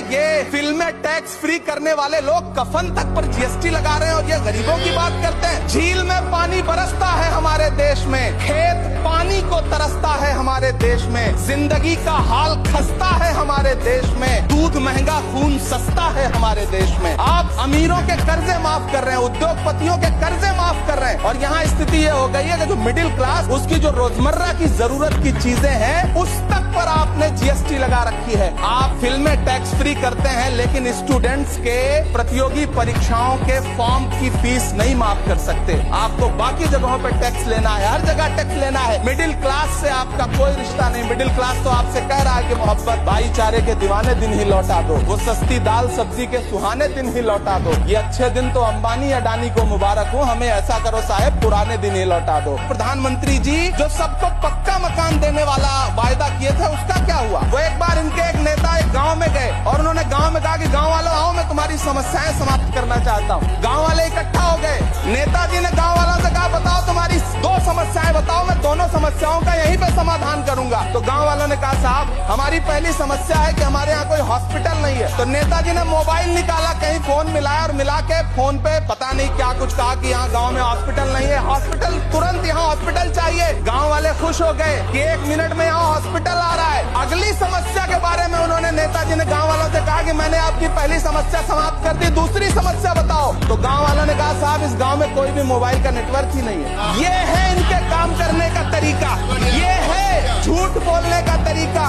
ये फिल्में tax free करने वाले लोग कफन तक पर जीएसटी लगा रहे हैं और ये गरीबों की बात करते हैं। झील में पानी बरसता है हमारे देश में, खेत पानी को तरसता है हमारे देश में, जिंदगी का हाल खस्ता है हमारे देश में, दूध महंगा खून सस्ता है हमारे देश में। आप अमीरों के कर्जे माफ कर रहे हैं, उद्योगपतियों के कर्जे माफ कर रहे हैं और यहाँ स्थिति ये हो गई है कि जो मिडिल क्लास, उसकी जो रोजमर्रा की जरूरत की चीजें हैं उस तक पर आपने जीएसटी लगा रखी है। आप फिल्में टैक्स फ्री करते हैं लेकिन स्टूडेंट्स के प्रतियोगी परीक्षाओं के फॉर्म की फीस नहीं माफ कर सकते। आपको बाकी जगहों पर टैक्स लेना है, हर जगह टैक्स लेना है। मिडिल क्लास से आपका कोई रिश्ता नहीं। मिडिल क्लास तो आपसे कह रहा है कि मोहब्बत भाईचारे के दीवाने दिन ही लौटा दो, वो सस्ती दाल सब्जी के सुहाने दिन ही लौटा दो। ये अच्छे दिन तो अंबानी अडानी को मुबारक हो, हमें ऐसा करो साहब पुराने दिन ही लौटा दो। प्रधानमंत्री जी जो सबको पक्का मकान देने वाला वायदा किए थे उसका क्या हुआ? वो एक बार इनके एक नेता एक गांव में गए और उन्होंने गांव में कहा कि गांव वालों आओ मैं तुम्हारी समस्याएं समाप्त करना चाहता हूं। गांव वाले इकट्ठा हो गए, नेताजी ने गांव वालों से कहा बताओ तुम्हारी दो समस्याएं बताओ, मैं दोनों समस्याओं का यहीं पे समाधान करूंगा। तो गांव वालों ने कहा साहब हमारी पहली समस्या है कि हमारे यहाँ कोई हॉस्पिटल नहीं है। तो नेताजी ने मोबाइल निकाला, कहीं फोन मिलाया और मिला के फोन पे पता नहीं क्या कुछ कहा कि यहाँ गाँव में हॉस्पिटल नहीं है, हॉस्पिटल तुरंत यहाँ हॉस्पिटल चाहिए। गाँव वाले खुश हो गए कि 1 मिनट में यहाँ हॉस्पिटल आ रहा है। अगली समस्या के बारे में उन्होंने नेताजी ने गांव वालों से कहा कि मैंने आपकी पहली समस्या समाप्त कर दी, दूसरी समस्या बताओ। तो गांव वालों ने कहा साहब इस गांव में कोई भी मोबाइल का नेटवर्क ही नहीं है। ये है इनके काम करने का तरीका, ये है झूठ बोलने का तरीका।